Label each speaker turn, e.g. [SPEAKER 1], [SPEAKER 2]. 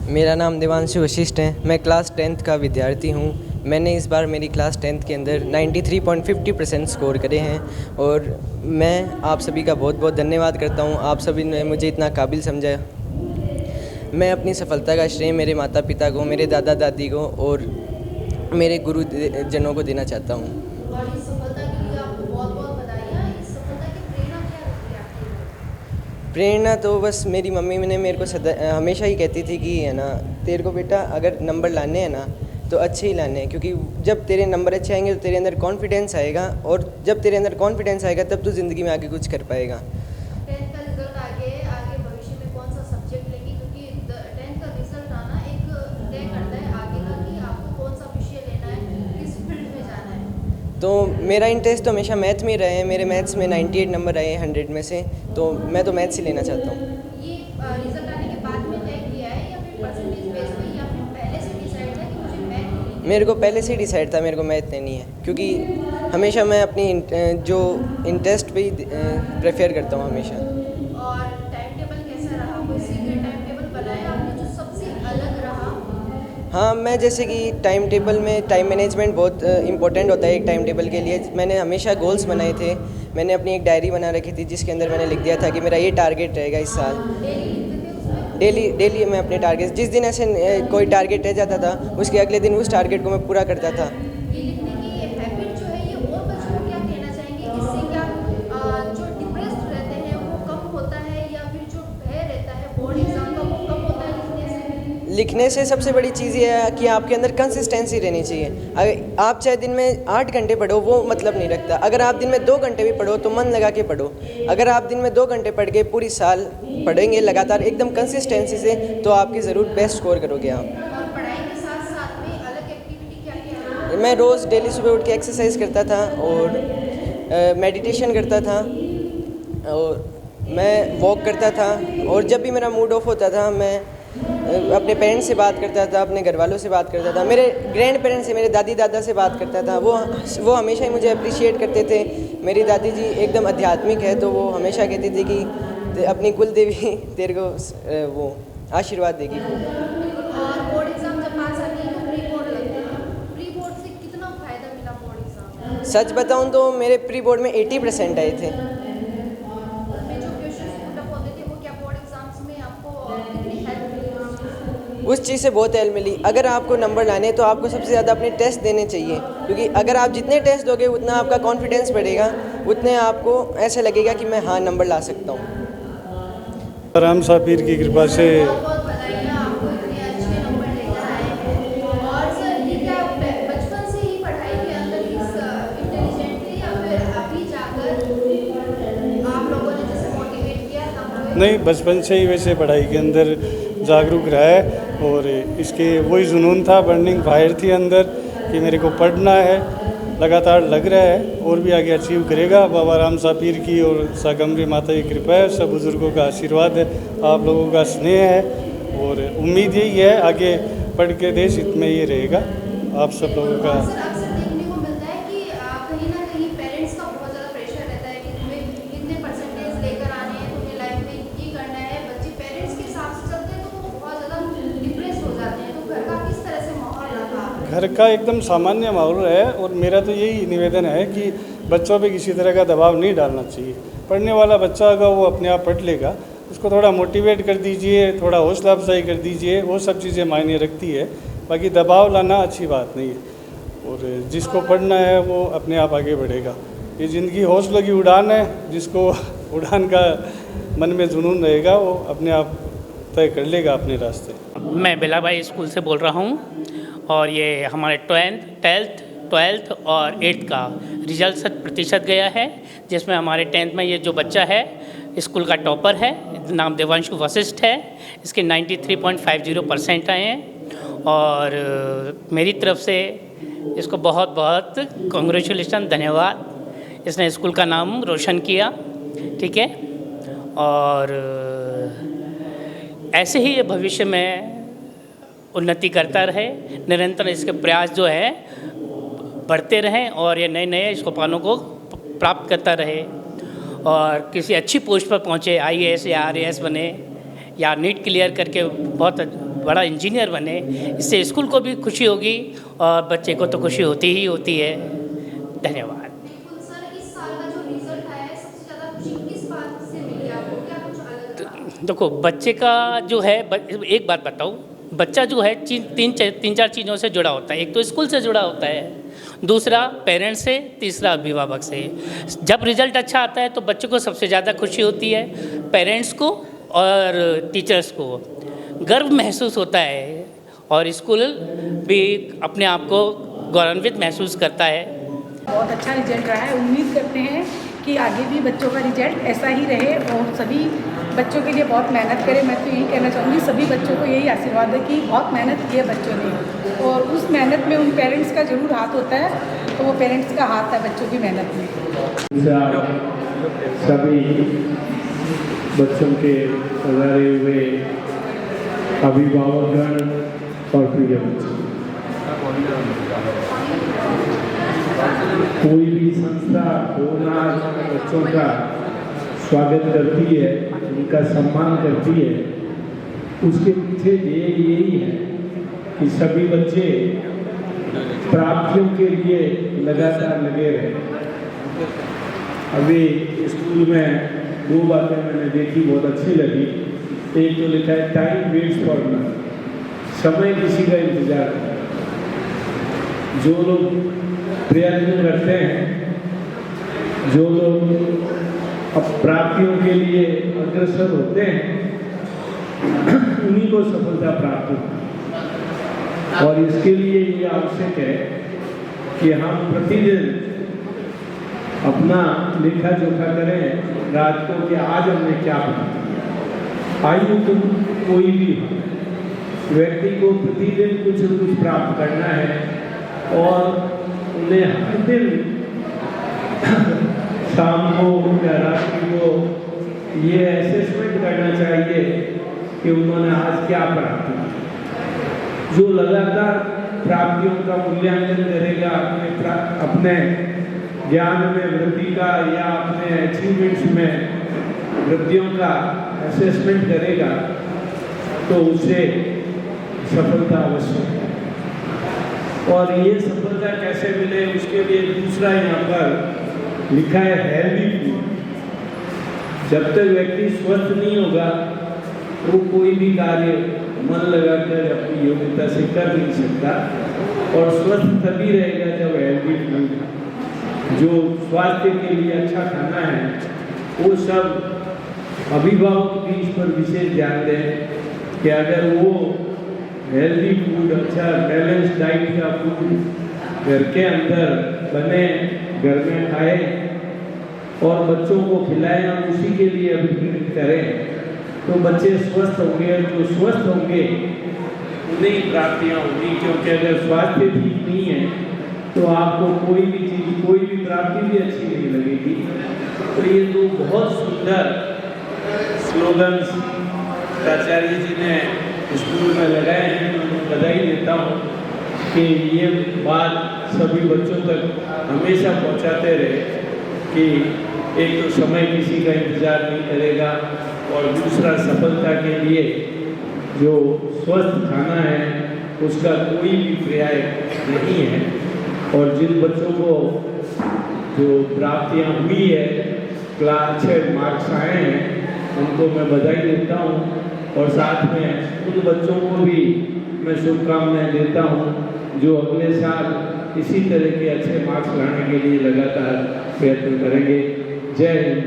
[SPEAKER 1] मेरा नाम देवांशु वशिष्ठ है। मैं क्लास 10th का विद्यार्थी हूँ। मैंने इस बार मेरी क्लास 10th के अंदर 93.50% स्कोर करे हैं और मैं आप सभी का बहुत बहुत धन्यवाद करता हूँ। आप सभी ने मुझे इतना काबिल समझा। मैं अपनी सफलता का श्रेय मेरे माता पिता को, मेरे दादा दादी को और मेरे गुरुजनों को देना चाहता हूँ।
[SPEAKER 2] और इस सफलता के लिए आपको बहुत-बहुत बधाइयाँ। इस सफलता की प्रेरणा क्या रही आपके लिए?
[SPEAKER 1] प्रेरणा तो बस मेरी मम्मी ने मेरे को हमेशा ही कहती थी कि है ना, तेरे को बेटा अगर नंबर लाने हैं ना तो अच्छे ही लाने हैं, क्योंकि जब तेरे नंबर अच्छे आएंगे तो तेरे अंदर कॉन्फिडेंस आएगा और जब तेरे अंदर कॉन्फिडेंस आएगा तब तू ज़िंदगी में आगे कुछ कर पाएगा।
[SPEAKER 2] 10th का रिजल्ट आ गया है, आगे भविष्य में कौन सा सब्जेक्ट लेंगी? क्योंकि 10th का रिजल्ट आना एक तय करता है आगे का कि आपको कौन सा विषय लेना है, किस फील्ड में जाना है।
[SPEAKER 1] तो मेरा इंटरेस्ट तो हमेशा मैथ में रहे हैं। मेरे मैथ्स में 98 नंबर आए 100 में से, तो मैं तो मैथ्स ही लेना चाहता हूँ।
[SPEAKER 2] ये रिजल्ट आने के बाद में तय किया है या फिर परसेंटेज बेस पे या फिर पहले से डिसाइड था कि मुझे मैथ ही लेनी है?
[SPEAKER 1] मेरे को पहले से ही डिसाइड था मेरे को मैथ लेनी है, क्योंकि हमेशा मैं अपनी जो इंटरेस्ट पे ही प्रेफर करता हूँ हमेशा।
[SPEAKER 2] और टाइम टेबल कैसा रहा? कोई सीक्रेट टाइम टेबल बनाया आपने जो सबसे अलग रहा?
[SPEAKER 1] हाँ, मैं जैसे कि टाइम टेबल में टाइम मैनेजमेंट बहुत इम्पोर्टेंट होता है एक टाइम टेबल के लिए। मैंने हमेशा गोल्स बनाए थे। मैंने अपनी एक डायरी बना रखी थी जिसके अंदर मैंने लिख दिया था कि मेरा ये टारगेट रहेगा इस साल।
[SPEAKER 2] डेली लिखते थे उसमें?
[SPEAKER 1] डेली मैं अपने टारगेट, जिस दिन ऐसे कोई टारगेट रह जाता था उसके अगले दिन उस टारगेट को मैं पूरा करता था।
[SPEAKER 2] ये लिखने की ये हैबिट जो है ये और बच्चों को क्या कहना चाहेंगे? इससे क्या जो डिप्रेस्ड रहते हैं वो कम होता है या फिर जो भय रहता है बोर्ड एग्जाम का वो कम होता है लिखने से?
[SPEAKER 1] लिखने से सबसे बड़ी चीज़ ये है कि आपके अंदर कंसिस्टेंसी रहनी चाहिए। अगर आप चाहे दिन में 8 घंटे पढ़ो वो मतलब नहीं रखता। अगर आप दिन में 2 घंटे भी पढ़ो तो मन लगा के पढ़ो। अगर आप दिन में 2 घंटे पढ़ के पूरी साल पढ़ेंगे लगातार एकदम कंसिस्टेंसी से तो आपकी ज़रूर बेस्ट स्कोर करोगे आप।
[SPEAKER 2] और पढ़ाई के साथ साथ में अलग एक्टिविटी क्या क्या है?
[SPEAKER 1] मैं रोज़ डेली सुबह उठ के एक्सरसाइज करता था और मेडिटेशन करता था और मैं वॉक करता था। और जब भी मेरा मूड ऑफ होता था मैं अपने पेरेंट्स से बात करता था, अपने घर वालों से बात करता था, मेरे ग्रैंड पेरेंट्स से, मेरे दादी दादा से बात करता था। वो हमेशा ही मुझे अप्रिशिएट करते थे। मेरी दादी जी एकदम आध्यात्मिक है तो वो हमेशा कहती थी कि अपनी कुल देवी तेरे को वो आशीर्वाद देगी।
[SPEAKER 2] और बोर्ड एग्जाम जब पास आती है तो प्री बोर्ड लगते हैं। प्री बोर्ड से कितना फायदा मिला बोर्ड एग्जाम में?
[SPEAKER 1] सच बताऊं तो मेरे प्री बोर्ड में 80% आए थे।
[SPEAKER 2] उसमें जो क्वेश्चंस पुट अप होते थे वो क्या बोर्ड एग्जाम्स में आपको कितनी हेल्प मिली उस चीज़ से?
[SPEAKER 1] उस चीज़ से बहुत हेल्प मिली। अगर आपको नंबर लाने हैं तो आपको सबसे ज़्यादा अपने टेस्ट देने चाहिए, क्योंकि अगर आप जितने टेस्ट दोगे उतना आपका कॉन्फिडेंस बढ़ेगा, उतने आपको ऐसा लगेगा कि मैं हाँ नंबर ला सकता हूँ।
[SPEAKER 3] राम साहब पीर की कृपा से
[SPEAKER 2] बहुत बधाइयाँ आपको इतने अच्छे नंबर लेकर आए हैं। और सर ये क्या बचपन से ही पढ़ाई के अंदर इस इंटेलिजेंट थे या फिर अभी जाकर आप लोगों ने जैसे मोटिवेट किया तब हुए?
[SPEAKER 3] नहीं, बचपन से ही वैसे पढ़ाई के अंदर जागरूक रहा है और इसके वही जुनून था, बर्निंग फायर थी अंदर कि मेरे को पढ़ना है। लगातार लग रहा है और भी आगे अचीव करेगा। बाबा राम साहब पीर की और सागम्बरी माता की कृपा है, सब बुज़ुर्गों का आशीर्वाद है, आप लोगों का स्नेह है और उम्मीद यही है आगे पढ़ के देश हित में ये रहेगा आप सब लोगों का।
[SPEAKER 2] और सर अक्सर देखने को मिलता है कि कहीं ना कहीं पेरेंट्स का बहुत ज़्यादा प्रेशर रहता है कि तुम्हें इतने परसेंटेज लेकर आने हैं, तुम्हें लाइफ में ये करना है। बच्चे पेरेंट्स के हिसाब से चलते हैं तो वो बहुत ज़्यादा डिप्रेस हो जाते हैं। तो घर का किस तरह से माहौल रहा?
[SPEAKER 3] घर का एकदम सामान्य माहौल है और मेरा तो यही निवेदन है कि बच्चों पे किसी तरह का दबाव नहीं डालना चाहिए। पढ़ने वाला बच्चा होगा वो अपने आप पढ़ लेगा, उसको थोड़ा मोटिवेट कर दीजिए, थोड़ा हौसला अफजाई कर दीजिए, वो सब चीज़ें मायने रखती है। बाकी दबाव लाना अच्छी बात नहीं है और जिसको पढ़ना है वो अपने आप आगे बढ़ेगा। ये ज़िंदगी हौसलों की उड़ान है, जिसको उड़ान का मन में जुनून रहेगा वो अपने आप तय कर लेगा अपने रास्ते।
[SPEAKER 4] मैं बेलाबाई स्कूल से बोल रहा हूँ और ये हमारे 12th और 8th का रिजल्ट 100% गया है, जिसमें हमारे 10th में ये जो बच्चा है स्कूल का टॉपर है, नाम देवांशु वशिष्ठ है, इसके 93.50% आए हैं और मेरी तरफ से इसको बहुत बहुत कॉन्ग्रेचुलेशन, धन्यवाद। इसने स्कूल का नाम रोशन किया, ठीक है। और ऐसे ही ये भविष्य में उन्नति करता रहे, निरंतर इसके प्रयास जो है बढ़ते रहें और ये नए नए सोपानों को प्राप्त करता रहे और किसी अच्छी पोस्ट पर पहुँचे, IAS या RAS बने या नीट क्लियर करके बहुत बड़ा इंजीनियर बने। इससे स्कूल को भी खुशी होगी और बच्चे को तो खुशी होती ही होती है। धन्यवाद।
[SPEAKER 2] बिल्कुल सर, इस साल का जो रिजल्ट आया है सबसे ज़्यादा खुशी किस बात से मिली आपको? क्या कुछ अलग था?
[SPEAKER 4] देखो, बच्चे का जो है एक बात बताऊँ, बच्चा जो है तीन चार चीज़ों से जुड़ा होता है। एक तो स्कूल से जुड़ा होता है, दूसरा पेरेंट्स से, तीसरा अभिभावक से। जब रिज़ल्ट अच्छा आता है तो बच्चों को सबसे ज़्यादा खुशी होती है, पेरेंट्स को और टीचर्स को गर्व महसूस होता है और स्कूल भी अपने आप को गौरवान्वित महसूस करता है।
[SPEAKER 5] बहुत अच्छा रिजल्ट रहा है। उम्मीद करते हैं कि आगे भी बच्चों का रिजल्ट ऐसा ही रहे और सभी बच्चों के लिए बहुत मेहनत करें। मैं तो यही कहना चाहूँगी, सभी बच्चों को यही आशीर्वाद है कि बहुत मेहनत की है बच्चों ने और उस मेहनत में उन पेरेंट्स का ज़रूर हाथ होता है, तो वो पेरेंट्स का हाथ है बच्चों की मेहनत में।
[SPEAKER 6] सभी बच्चों के पधारे हुए अभिभावकगण और प्रिय बच्चों, कोई भी संस्था रोजाना बच्चों का स्वागत करती है, उनका सम्मान करती है, उसके पीछे यही है कि सभी बच्चे प्राप्तियों के लिए लगातार लगे रहे। अभी स्कूल में 2 बातें मैंने देखी, बहुत अच्छी लगी। एक तो लिखा है टाइम वेट्स फॉर नन, समय किसी का इंतजार करता है। जो लोग प्रयत्न करते हैं, जो लोग अब प्राप्तियों के लिए अग्रसर होते हैं, उन्हीं को सफलता प्राप्त होती है। और इसके लिए ये आवश्यक है कि हम प्रतिदिन अपना लेखा जोखा करें रात को कि आज हमने क्या पढ़ा। आयु तुम कोई भी व्यक्ति को प्रतिदिन कुछ न कुछ प्राप्त करना है और उन्हें हर दिन शाम को या रात्रि को ये असेसमेंट करना चाहिए कि उन्होंने आज क्या प्राप्त किया। जो लगातार प्राप्तियों का मूल्यांकन करेगा, अपने ज्ञान में वृद्धि का या अपने अचीवमेंट्स में वृद्धियों का असेसमेंट करेगा, तो उसे सफलता अवश्य है। और ये सफलता कैसे मिले, उसके लिए दूसरा यहाँ पर लिखा है हेल्दी फूड। जब तक व्यक्ति स्वस्थ नहीं होगा, वो कोई भी कार्य मन लगाकर अपनी योग्यता से कर नहीं सकता। और स्वस्थ तभी रहेगा जब हेल्दी फूड, जो स्वास्थ्य के लिए अच्छा खाना है, वो सब अभिभावक भी इस पर विशेष ध्यान दें कि अगर वो हेल्दी फूड, अच्छा बैलेंस डाइट का फूड घर के अंदर बने, घर में खाए और बच्चों को खिलाएं और उसी के लिए अभिप्रेरित करें, तो बच्चे स्वस्थ होंगे। जो स्वस्थ होंगे उन्हें प्राप्तियाँ होंगी, क्योंकि अगर स्वास्थ्य ठीक नहीं है तो आपको कोई भी चीज़, कोई भी प्राप्ति भी अच्छी नहीं लगेगी। तो ये 2 बहुत सुंदर स्लोगन्स प्राचार्य जी ने स्कूल में लगाए हैं। उनको बधाई देता हूँ कि ये बात सभी बच्चों तक हमेशा पहुँचाते रहे कि एक तो समय किसी का इंतज़ार नहीं करेगा और दूसरा सफलता के लिए जो स्वस्थ खाना है उसका कोई भी पर्याय नहीं है। और जिन बच्चों को जो प्राप्तियाँ हुई है, क्लास 6 मार्क्स आए हैं, उनको मैं बधाई देता हूँ और साथ में उन बच्चों को भी मैं शुभकामनाएं देता हूँ जो अगले साल इसी तरह के अच्छे मार्क्स लाने के लिए लगातार प्रयत्न करेंगे। जय हिंद।